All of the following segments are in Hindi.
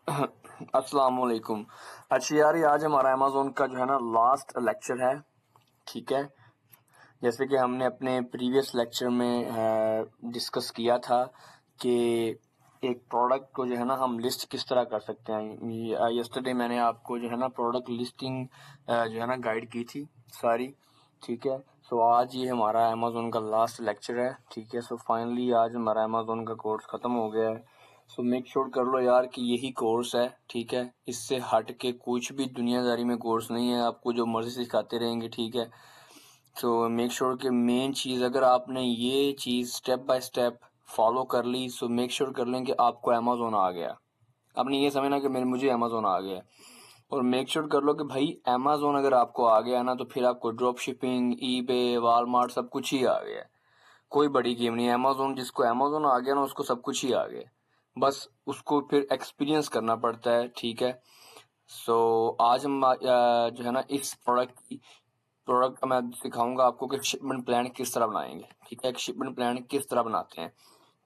अस्सलाम वालेकुम। अच्छा यार, ये आज हमारा अमेज़न का जो है ना लास्ट लेक्चर है, ठीक है? जैसे कि हमने अपने प्रीवियस लेक्चर में डिस्कस किया था कि एक प्रोडक्ट को जो है ना हम लिस्ट किस तरह कर सकते हैं। यस्टरडे मैंने आपको जो है ना प्रोडक्ट लिस्टिंग जो है ना गाइड की थी सारी, ठीक है? सो आज ये हमारा अमेज़न का लास्ट लेक्चर है, ठीक है? सो फाइनली आज हमारा अमेज़न का कोर्स ख़त्म हो गया है। सो मेक श्योर कर लो यार कि यही कोर्स है, ठीक है? इससे हट के कुछ भी दुनियादारी में कोर्स नहीं है, आपको जो मर्जी सिखाते रहेंगे, ठीक है? सो मेक श्योर कि मेन चीज़ अगर आपने ये चीज़ स्टेप बाय स्टेप फॉलो कर ली, सो मेक श्योर कर लें कि आपको अमेज़न आ गया। आपने ये समझना कि मेरे मुझे अमेज़न आ गया, और मेक श्योर कर लो कि भाई अमेज़न अगर आपको आ गया ना, तो फिर आपको ड्रॉप शिपिंग, ईबे, वॉलमार्ट सब कुछ ही आ गया है। कोई बड़ी गेम नहीं है। अमेज़न, जिसको अमेज़न आ गया ना, उसको सब कुछ ही आ गया। बस उसको फिर एक्सपीरियंस करना पड़ता है, ठीक है? सो आज हम जो है ना इस प्रोडक्ट का मैं सिखाऊंगा आपको कि शिपमेंट प्लान किस तरह बनाएंगे, ठीक है? एक शिपमेंट प्लान किस तरह बनाते हैं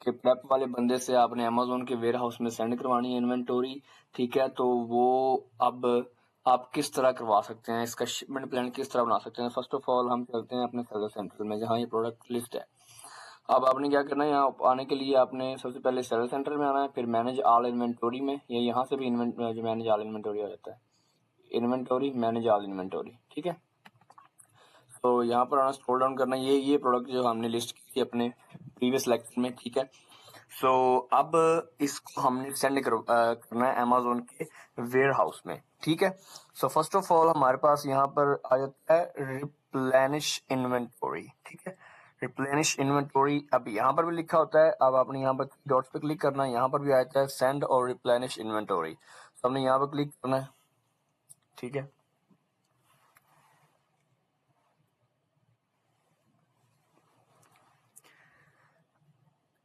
कि प्रेप वाले बंदे से आपने अमेज़न के वेयर हाउस में सेंड करवानी है इन्वेंटोरी, ठीक है? तो वो अब आप किस तरह करवा सकते हैं, इसका शिपमेंट प्लान किस तरह बना सकते हैं। फर्स्ट ऑफ ऑल हम चलते हैं अपने सेलर सेंटर में जहाँ ये प्रोडक्ट लिस्ट है। अब आपने क्या करना है, यहाँ आने के लिए आपने सबसे पहले सेलर सेंटर में आना है, फिर मैनेज ऑल इन्वेंटोरी में, या यहाँ से भी जो मैनेज ऑल इन्वेंटोरी आ जाता है, इन्वेंटोरी मैनेज ऑल इन्वेंटोरी, ठीक है? तो यहाँ पर आना, स्क्रॉल डाउन करना, ये प्रोडक्ट जो हमने लिस्ट की थी अपने प्रीवियस लेक्चर में, ठीक है? सो अब इसको हमने करना है अमेज़न के वेयर हाउस में, ठीक है? सो फर्स्ट ऑफ ऑल हमारे पास यहाँ पर आ जाता है रिप्लेनिश इन्वेंटोरी, ठीक है? रिप्लेनिश इन्वेंटोरी अब यहाँ पर भी लिखा होता है। अब आपने यहाँ पर डॉट्स पे क्लिक करना है, यहाँ पर भी आ जाता है सेंड और रिप्लेनिश इन्वेंटोरी। तो हमने यहाँ पर क्लिक करना है, ठीक है?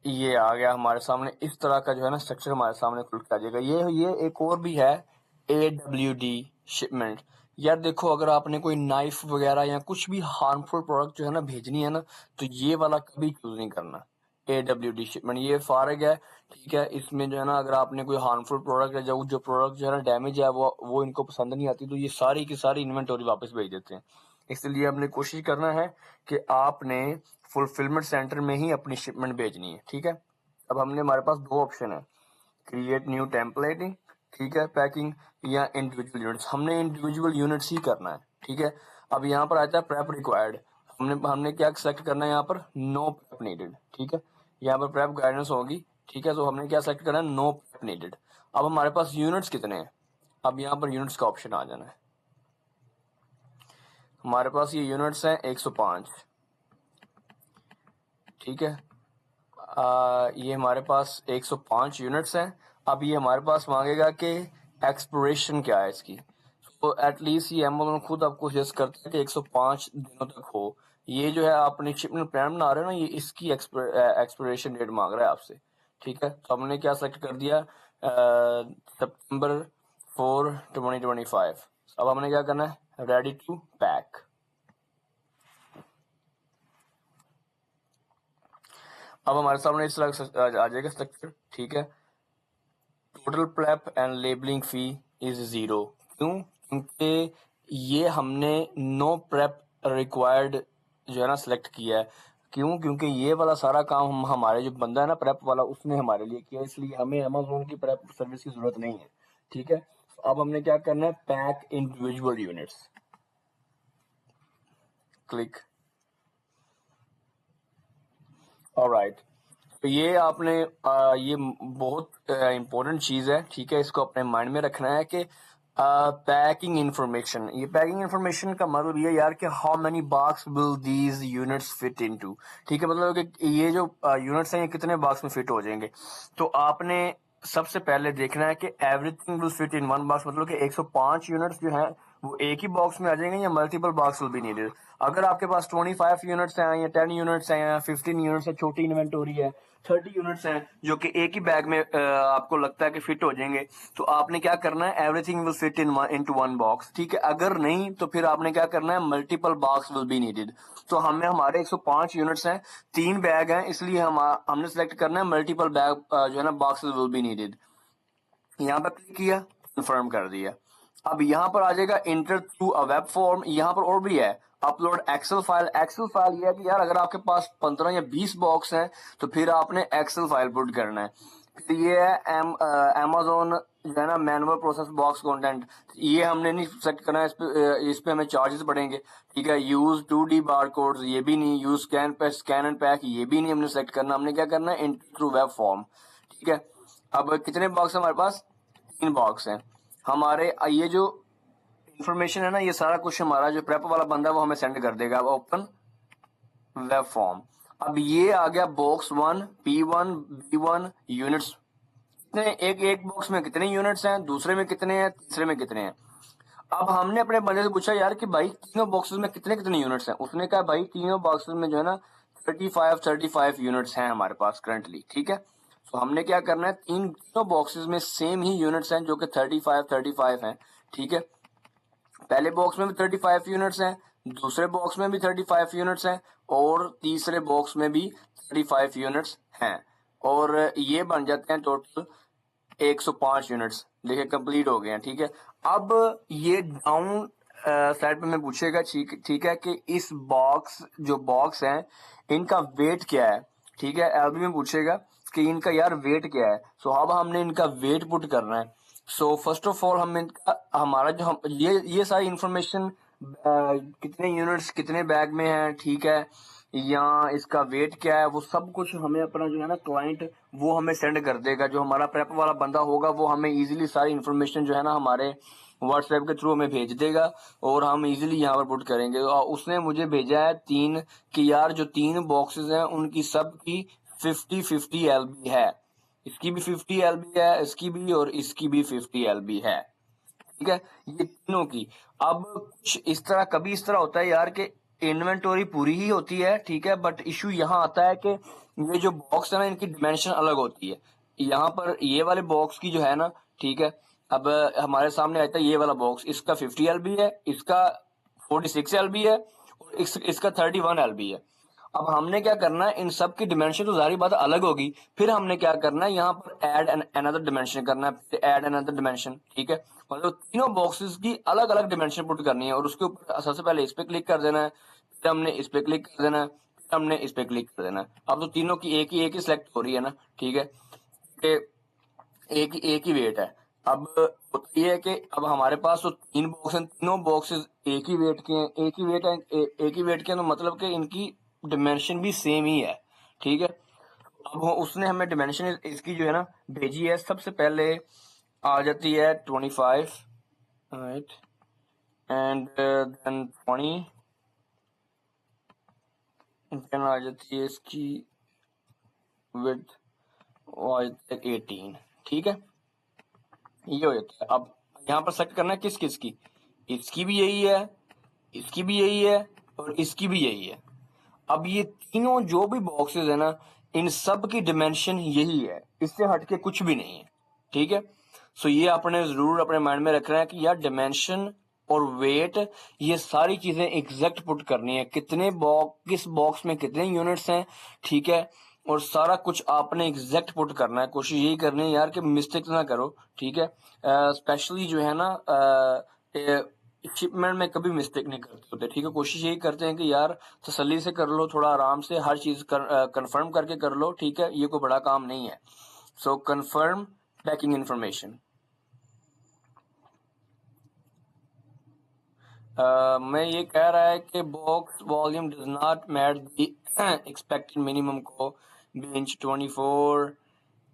ये आ गया हमारे सामने, इस तरह का जो है ना स्ट्रक्चर हमारे सामने खुल के आ जाएगा। ये एक और भी है, AWD शिपमेंट। यार देखो, अगर आपने कोई नाइफ वगैरह या कुछ भी हार्मफुल प्रोडक्ट जो है ना भेजनी है ना, तो ये वाला कभी चूज नहीं करना। AWD शिपमेंट ये फारग है, ठीक है? इसमें जो है ना अगर आपने कोई हार्मफुल प्रोडक्ट है, जो प्रोडक्ट जो है ना डैमेज है, वो इनको पसंद नहीं आती, तो ये सारी की सारी इन्वेंटरी वापस भेज देते हैं। इसलिए हमने कोशिश करना है कि आपने फुलफिलमेंट सेंटर में ही अपनी शिपमेंट भेजनी है, ठीक है? अब हमने हमारे पास दो ऑप्शन है, क्रिएट न्यू टेम्पलेटिंग, ठीक है, पैकिंग, या इंडिविजुअल यूनिट्स। हमने इंडिविजुअल यूनिट्स ही करना है, ठीक है? अब यहाँ पर आता है प्रेप रिक्वायर्ड। हमने क्या सेलेक्ट करना है यहाँ पर, नो प्रेप नीडेड, ठीक है? यहाँ पर प्रेप गाइडेंस होगी, ठीक है? तो हमने क्या सेलेक्ट करना है, नो प्रेप नीडेड। अब हमारे पास यूनिट्स कितने हैं, अब यहाँ पर यूनिट्स का ऑप्शन आ जाना है। हमारे पास ये यूनिट्स हैं 105, ठीक है? ये हमारे पास 105 यूनिट्स हैं। अब ये हमारे पास मांगेगा कि एक्सपिरेशन क्या है इसकी। तो एटलीस्ट ये अमेज़न खुद आपको सजेस्ट करता है कि 105 दिनों तक हो। ये जो है आपने शिपमेंट प्लान बना रहे हो ना, ये इसकी एक्सपिरेशन डेट मांग रहा है आपसे, ठीक है? तो हमने क्या सेलेक्ट कर दिया, September 4, 2025। अब हमने क्या करना है, रेडी टू पैक। अब हमारे सामने इस तरह आ जाएगा स्ट्रक्चर, ठीक है? Total prep and labelling fee is 0। क्यों? क्योंकि ये हमने नो प्रेप रिक्वायर्ड जो है ना सिलेक्ट किया है। क्यों? क्योंकि ये वाला सारा काम हमारे जो बंदा है ना प्रेप वाला, उसने हमारे लिए किया, इसलिए हमें अमेज़न की प्रेप सर्विस की जरूरत नहीं है, ठीक है? अब हमने क्या करना है, pack individual units, click. Alright, तो ये आपने ये बहुत इम्पोर्टेंट चीज है, ठीक है? इसको अपने माइंड में रखना है कि पैकिंग इंफॉर्मेशन, ये पैकिंग इंफॉर्मेशन का मतलब ये यार कि how many box will these units fit into, ठीक है? मतलब कि ये जो यूनिट्स हैं ये कितने बॉक्स में फिट हो जाएंगे। तो आपने सबसे पहले देखना है कि everything will fit in one box, मतलब कि 105 यूनिट्स जो हैं वो एक ही बॉक्स में आ जाएंगे, या multiple box will be needed. अगर आपके पास 25 यूनिट्स हैं, या 10 यूनिट्स हैं, या 15 यूनिट्स है, छोटी इन्वेंटोरी है, 30 यूनिट्स हैं जो कि एक ही बैग में आपको लगता है कि फिट हो जाएंगे, तो आपने क्या करना है, everything will fit into one box, ठीक है? अगर नहीं तो फिर आपने क्या करना है, multiple box will be needed. तो हमारे 105 यूनिट्स हैं, 3 बैग हैं, इसलिए हमने सेलेक्ट करना है मल्टीपल बैग जो है ना बॉक्सेस विल बी नीडेड। यहाँ पर क्लिक किया, कंफर्म कर दिया। अब यहाँ पर आ जाएगा enter through a web form. यहाँ पर और भी है, upload excel file. Excel file ये है कि यार अगर आपके पास 15 या 20 बॉक्स हैं तो फिर आपने एक्सेल फाइल पुट करना है। फिर ये है Amazon जो है ना मैनुअल प्रोसेस बॉक्स कंटेंट, ये हमने नहीं सेट करना है। इस पे हमें चार्जेस पड़ेंगे, ठीक है। यूज 2D बार कोड्स, ये भी नहीं। यूज स्कैन एंड पैक, ये भी नहीं हमने सेट करना। हमने क्या करना है, इंटर थ्रू वेब फॉर्म, ठीक है। अब कितने बॉक्स हमारे पास, 3 बॉक्स हैं हमारे। ये जो इंफॉर्मेशन है ना, ये सारा कुछ हमारा जो प्रेप वाला बंदा है वो हमें सेंड कर देगा। Open web form. अब ये आ गया बॉक्स 1, P1, B1 यूनिट्स। कितने, एक एक बॉक्स में कितने यूनिट्स हैं, दूसरे में कितने हैं, तीसरे में कितने हैं। अब हमने अपने बंदे से पूछा यार कि भाई तीनों बॉक्सेस में कितने कितने यूनिट्स हैं। उसने कहा भाई तीनों बॉक्सेस में जो है ना 35 यूनिट्स हैं हमारे पास करंटली, ठीक है। तो हमने क्या करना है, तीनों बॉक्सेस में सेम ही यूनिट्स हैं जो कि 35 हैं, ठीक है। पहले बॉक्स में भी 35 यूनिट्स हैं, दूसरे बॉक्स में भी 35 यूनिट्स हैं, और तीसरे बॉक्स में भी 35 यूनिट्स हैं। और ये बन जाते हैं टोटल 105 यूनिट्स। देखिए कंप्लीट हो गए हैं, ठीक है। अब ये डाउन साइड पे मैं पूछेगा, ठीक ठीक है, कि इस बॉक्स जो बॉक्स हैं इनका वेट क्या है, ठीक है। एलबी में पूछेगा कि इनका यार वेट क्या है। सो अब हमने इनका वेट पुट करना है। सो फर्स्ट ऑफ ऑल हम इनका हमारा जो हम ये सारी इंफॉर्मेशन कितने यूनिट्स कितने बैग में है, ठीक है, या इसका वेट क्या है, वो सब कुछ हमें अपना जो है ना क्लाइंट वो हमें सेंड कर देगा। जो हमारा प्रेप वाला बंदा होगा वो हमें इजीली सारी इंफॉर्मेशन जो है ना हमारे व्हाट्सएप के थ्रू हमें भेज देगा, और हम इजीली यहाँ पर पुट करेंगे। और उसने मुझे भेजा है 3 कि यार जो 3 बॉक्सेस हैं उनकी सब की 50-50 LB है। इसकी भी 50 LB है, इसकी भी, और इसकी भी 50 LB है, ठीक है, ये तीनों की। अब कुछ इस तरह, कभी इस तरह होता है यार कि इन्वेंटोरी पूरी ही होती है, ठीक है, बट इशू यहाँ आता है कि ये जो बॉक्स है ना इनकी डिमेंशन अलग होती है। यहाँ पर ये वाले बॉक्स की जो है ना, ठीक है, अब हमारे सामने आता है ये वाला बॉक्स, इसका 50 LB है, इसका 46 LB है, और इसका 31 LB है। अब हमने क्या करना है, इन सब की डिमेंशन तो जारी बात अलग होगी। फिर हमने क्या करना है, यहाँ पर ऐड अनदर डिमेंशन करना है, फिर ऐड अनदर डिमेंशन, ठीक है। मतलब तीनों बॉक्सेस की अलग अलग डिमेंशन पुट करनी है, और उसके ऊपर सबसे पहले इस पे क्लिक कर देना है, फिर हमने इस पे क्लिक कर देना है, फिर हमने इस पे क्लिक कर देना है। अब तो तीनों की एक ही सिलेक्ट हो रही है ना, ठीक है, कि एक ही वेट है। अब होता ये है कि अब हमारे पास तो 3 बॉक्स हैं, तीनों बॉक्सेस एक ही वेट के हैं, एक ही वेट है, एक ही वेट के हैं, तो मतलब कि इनकी डिमेंशन भी सेम ही है, ठीक है। अब उसने हमें डिमेंशन इसकी जो है ना भेजी है। सबसे पहले आ जाती है 25, राइट, एंड देन 20, देन आ जाती है इसकी विड्थ, आ जाती है 18, ठीक है। ये हो जाता है। अब यहाँ पर सेट करना है किस किस की, इसकी भी यही है, इसकी भी यही है, और इसकी भी यही है। अब ये तीनों जो भी बॉक्सेस है ना, इन सब की डिमेंशन यही है, इससे हटके कुछ भी नहीं है, ठीक है। सो ये आपने जरूर अपने माइंड में रखना है कि यार डिमेंशन और वेट, ये सारी चीजें एग्जैक्ट पुट करनी है, कितने बॉक्स, किस बॉक्स में कितने यूनिट्स हैं, ठीक है। और सारा कुछ आपने एग्जैक्ट पुट करना है। कोशिश यही करनी है यार कि मिस्टेक ना करो, ठीक है। स्पेशली जो है ना शिपमेंट में कभी मिस्टेक नहीं करते होते, ठीक है। कोशिश यही करते हैं कि यार तसल्ली से कर लो, थोड़ा आराम से हर चीज कंफर्म करके कर लो, ठीक है। ये कोई बड़ा काम नहीं है। So confirm packing information. मैं ये कह रहा है कि box volume does not match the expected minimum को bench 24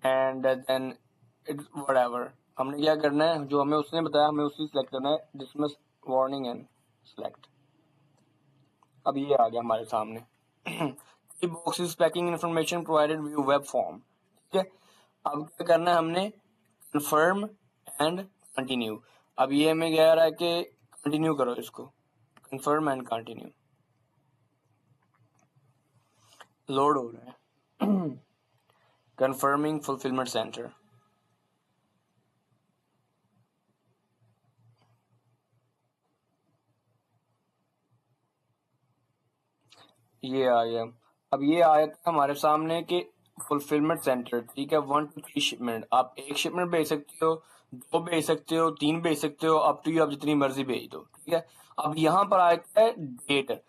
and then it's whatever. हमने क्या करना है, जो हमें उसने बताया हमें उसी सिलेक्ट करना है, डिसमिस वार्निंग एंड सिलेक्ट। अब ये आ गया हमारे सामने box is packing information provided view web form, ठीक है। अब क्या करना है हमने, कंफर्म एंड कंटिन्यू। अब ये हमें कह रहा है कि कंटिन्यू करो इसको, कंफर्म एंड कंटिन्यू। लोड हो रहा है कंफर्मिंग फुलफिलमेंट सेंटर। ये आ गया। अब ये आया था हमारे सामने कि फुलफिलमेंट सेंटर, ठीक है, 1 to 3 शिपमेंट, आप 1 शिपमेंट भेज सकते हो, 2 भेज सकते हो, 3 भेज सकते हो, अप टू यू, आप जितनी मर्जी भेज दो, ठीक है। अब यहाँ पर आता है डेट।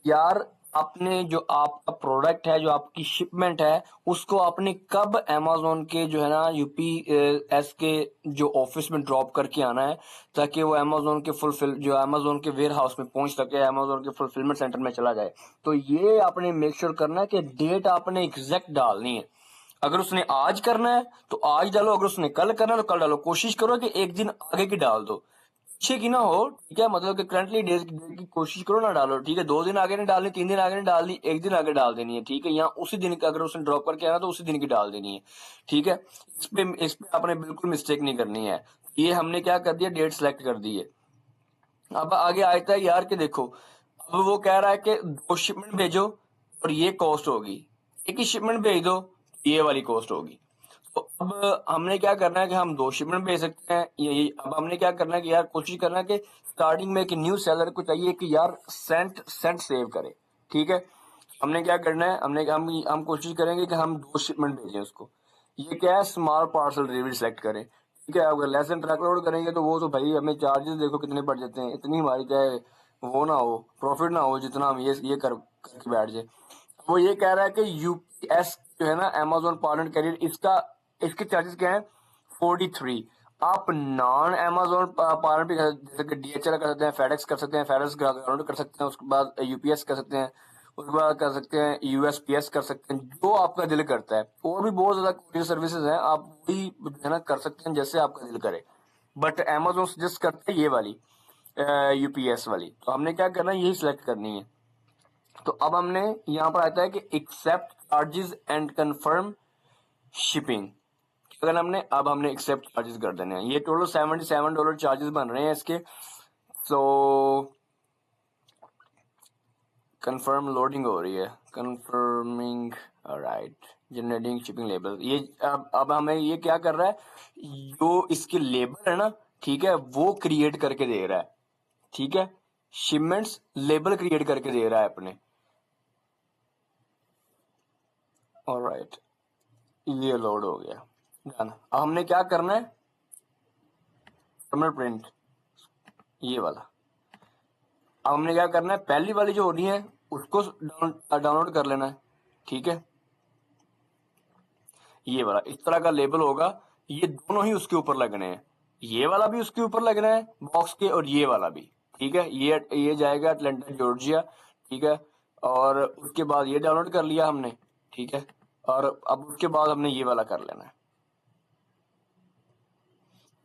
यार आपने जो आपका प्रोडक्ट है, जो आपकी शिपमेंट है, उसको आपने कब अमेजोन के जो है ना यूपीएस के जो ऑफिस में ड्रॉप करके आना है, ताकि वो अमेजोन के जो अमेजोन के वेयर हाउस में पहुंच सके, अमेजोन के फुलफिलमेंट सेंटर में चला जाए। तो ये आपने मेक श्योर करना है कि डेट आपने एग्जैक्ट डालनी है। अगर उसने आज करना है तो आज डालो, अगर उसने कल करना है तो कल डालो। कोशिश करो कि एक दिन आगे की डाल दो, पीछे की ना हो, ठीक है। मतलब कि करंटली डेट की कोशिश करो ना डालो, ठीक है। 2 दिन आगे नहीं डालनी, 3 दिन आगे नहीं डालनी, एक दिन आगे डाल देनी है, ठीक है। यहाँ उसी दिन का अगर उसने ड्रॉप करके आना तो उसी दिन की डाल देनी है, ठीक है। इस पे आपने बिल्कुल मिस्टेक नहीं करनी है। ये हमने क्या कर दिया, डेट सेलेक्ट कर दी है। अब आगे आता है यार कि देखो, अब वो कह रहा है कि 2 शिपमेंट भेजो और ये कॉस्ट होगी, एक ही शिपमेंट भेज दो, ये वाली कॉस्ट होगी। तो अब हमने क्या करना है कि हम 2 शिपमेंट भेज सकते हैं, ये अब हमने क्या करना है कि यार कोशिश करना है कि स्टार्टिंग में एक न्यू सेलर को चाहिए कि यार सेंट सेंट सेव करे, ठीक है। हमने क्या करना है, हम कोशिश करेंगे कि हम 2 शिपमेंट भेजें उसको। ये क्या है, स्मॉल पार्सल डिलीवरी सेलेक्ट करें, ठीक है। अगर लेस देन ट्रक लोड करेंगे तो वो तो भाई हमें चार्जेस देखो कितने बढ़ जाते हैं, इतनी हमारी चाहे वो ना हो, प्रॉफिट ना हो, जितना हम ये करके बैठ जाए। वो ये कह रहा है कि यूपीएस जो है ना, अमेजोन पार्टनर कैरियर, इसका इसके चार्जेस क्या है, 43। आप नॉन अमेजोन पार्टनर भी जैसे कि डीएचएल कर सकते हैं, फेडेक्स कर सकते हैं, फेडेक्स ग्राउंड कर सकते हैं, उसके बाद यूपीएस कर सकते हैं, उसके बाद कर सकते हैं यूएसपीएस कर सकते हैं, जो आपका दिल करता है। और भी बहुत ज्यादा कुरियर सर्विसेज हैं, आप वही जो है ना कर सकते हैं जैसे आपका दिल करे। बट अमेजोन सजेस्ट करते हैं ये वाली यूपीएस वाली। तो हमने क्या करना है, यही सिलेक्ट करनी है। तो अब हमने यहाँ पर आता है कि accept charges and confirm shipping. अगर हमने एक्सेप्ट चार्जेस कर देने हैं। ये टोटल $77 चार्जेस बन रहे हैं इसके। सो कंफर्म लोडिंग हो रही है, confirming, right, generating shipping label. ये अब हमें ये क्या कर रहा है, जो इसके लेबल है ना, ठीक है, वो क्रिएट करके दे रहा है, ठीक है। शिपमेंट्स लेबल क्रिएट करके दे रहा है अपने, ऑलराइट। ये लोड हो गया, डन। अब हमने क्या करना है, टर्मिनल प्रिंट, ये वाला। अब हमने क्या करना है, पहली वाली जो हो रही है उसको डाउनलोड कर लेना है, ठीक है। ये वाला इस तरह का लेबल होगा, ये दोनों ही उसके ऊपर लगने हैं, ये वाला भी उसके ऊपर लगना है बॉक्स के, और ये वाला भी, ठीक है। ये जाएगा अटलांटा जॉर्जिया, ठीक है। और उसके बाद ये डाउनलोड कर लिया हमने, ठीक है। और अब उसके बाद हमने ये वाला कर लेना है।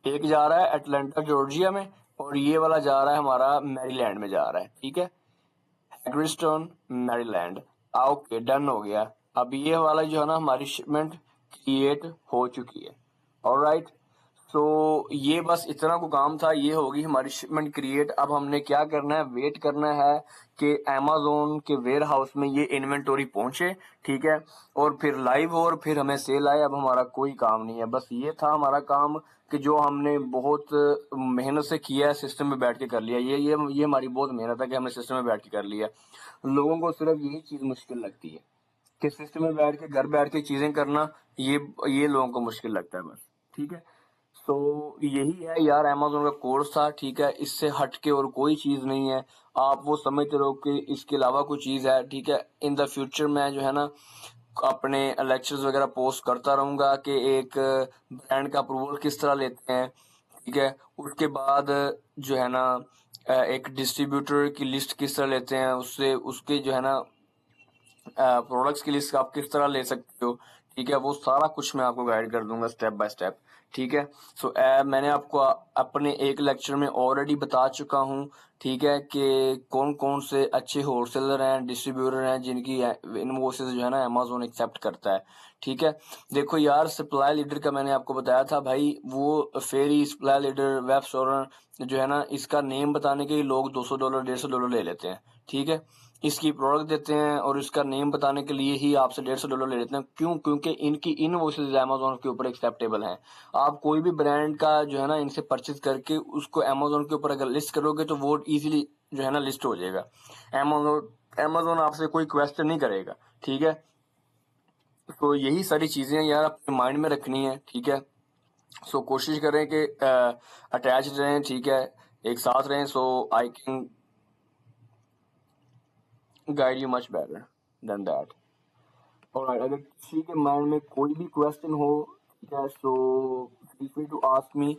एक जा रहा है अटलांटा जॉर्जिया में, और ये वाला जा रहा है हमारा मैरीलैंड में जा रहा है, ठीक है। हैग्रिस्टोन मैरीलैंड। ओके, डन हो गया। अब ये वाला जो है ना, हमारी शिपमेंट क्रिएट हो चुकी है, ऑलराइट। तो ये बस इतना को काम था, ये होगी हमारी शिपमेंट क्रिएट। अब हमने क्या करना है, वेट करना है कि अमेजोन के वेयर हाउस में ये इन्वेंटोरी पहुंचे, ठीक है, और फिर लाइव हो, और फिर हमें सेल आए। अब हमारा कोई काम नहीं है, बस ये था हमारा काम कि जो हमने बहुत मेहनत से किया है, सिस्टम में बैठ के कर लिया। ये हमारी बहुत मेहनत है कि हमने सिस्टम में बैठ के कर लिया। लोगों को सिर्फ यही चीज मुश्किल लगती है कि सिस्टम में बैठ के, घर बैठ के चीजें करना, ये लोगों को मुश्किल लगता है बस, ठीक है। तो यही है यार, अमेजोन का कोर्स था, ठीक है। इससे हट के और कोई चीज नहीं है। आप वो समझते रहो कि इसके अलावा कोई चीज है, ठीक है। इन द फ्यूचर में जो है ना, अपने लेक्चर्स वगैरह पोस्ट करता रहूंगा कि एक ब्रांड का अप्रूवल किस तरह लेते हैं, ठीक है। उसके बाद जो है ना, एक डिस्ट्रीब्यूटर की लिस्ट किस तरह लेते हैं, उससे उसके जो है ना प्रोडक्ट्स की लिस्ट आप किस तरह ले सकते हो, ठीक है। वो सारा कुछ मैं आपको गाइड कर दूंगा स्टेप बाय स्टेप, ठीक है। सो मैंने आपको अपने एक लेक्चर में ऑलरेडी बता चुका हूँ, ठीक है, कि कौन कौन से अच्छे होलसेलर हैं, डिस्ट्रीब्यूटर हैं, जिनकी इनवॉइसेस जो है ना अमेजोन एक्सेप्ट करता है, ठीक है। देखो यार, सप्लाई लीडर का मैंने आपको बताया था भाई, वो फेरी सप्लाई लीडर, वेब स्टोर जो है ना, इसका नेम बताने के लिए लोग $200 $150 ले लेते हैं, ठीक है। इसकी प्रोडक्ट देते हैं और इसका नेम बताने के लिए ही आपसे $150 ले लेते हैं। क्यों? क्योंकि इनकी इनवॉइसेज अमेजोन के ऊपर एक्सेप्टेबल हैं। आप कोई भी ब्रांड का जो है ना इनसे परचेज करके उसको अमेजोन के ऊपर अगर लिस्ट करोगे तो वो इजीली जो है ना लिस्ट हो जाएगा। अमेजोन अमेजोन आपसे कोई क्वेश्चन नहीं करेगा, ठीक है। तो यही सारी चीज़ें यार अपने माइंड में रखनी है, ठीक है। सो कोशिश करें कि अटैच रहें, ठीक है, एक साथ रहें, so I can guide you much better than that. Alright, अगर किसी के माइंड में कोई भी क्वेश्चन हो, ठीक है, so feel free to ask me.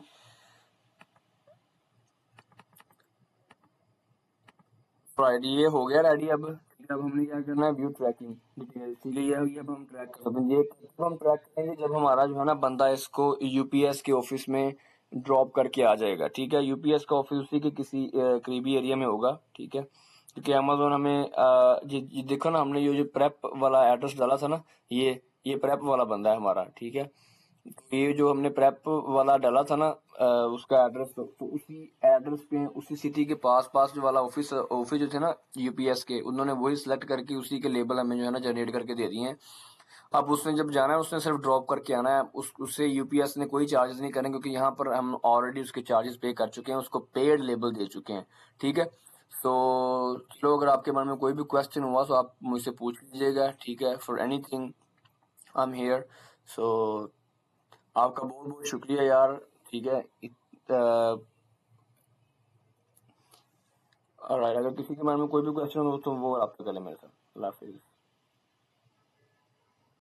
Right, ये हो गया रेडी। अब ठीक है, अब हमने क्या करना है, व्यू ट्रैकिंग डिटेल्स, ठीक है, ये अब हम ट्रैक कर सकते हैं। ये कब हम ट्रैक करेंगे, जब हमारा जो है ना बंदा इसको यूपीएस के ऑफिस में ड्रॉप करके आ जाएगा, ठीक है। यूपीएस का ऑफिस उसी के किसी करीबी एरिया में होगा, ठीक है, क्योंकि अमेजोन हमें ये देखो ना, हमने ये जो प्रेप वाला एड्रेस डाला था ना, ये प्रेप वाला बंदा है हमारा, ठीक है। ये जो हमने प्रेप वाला डाला था ना, उसका एड्रेस, तो उसी एड्रेस पे, उसी सिटी के पास पास जो वाला ऑफिस ऑफिस जो थे ना यूपीएस के, उन्होंने वही सिलेक्ट करके उसी के लेबल हमें जो है ना जनरेट करके दे दिए हैं। अब उसने जब जाना है, उसने सिर्फ ड्रॉप करके आना है, उससे यूपीएस ने कोई चार्जेस नहीं करें, क्योंकि यहाँ पर हम ऑलरेडी उसके चार्जेस पे कर चुके हैं, उसको पेड लेबल दे चुके हैं, ठीक है। तो चलो, अगर आपके मन में कोई भी क्वेश्चन हुआ तो आप मुझसे पूछ लीजिएगा, ठीक है। For anything I am here. So आपका बहुत बहुत शुक्रिया यार, ठीक है। ऑलराइट, अगर किसी के मन में कोई भी क्वेश्चन हो तो वो आपसे कर ले मेरे साथ। अल्लाह हाफिज़।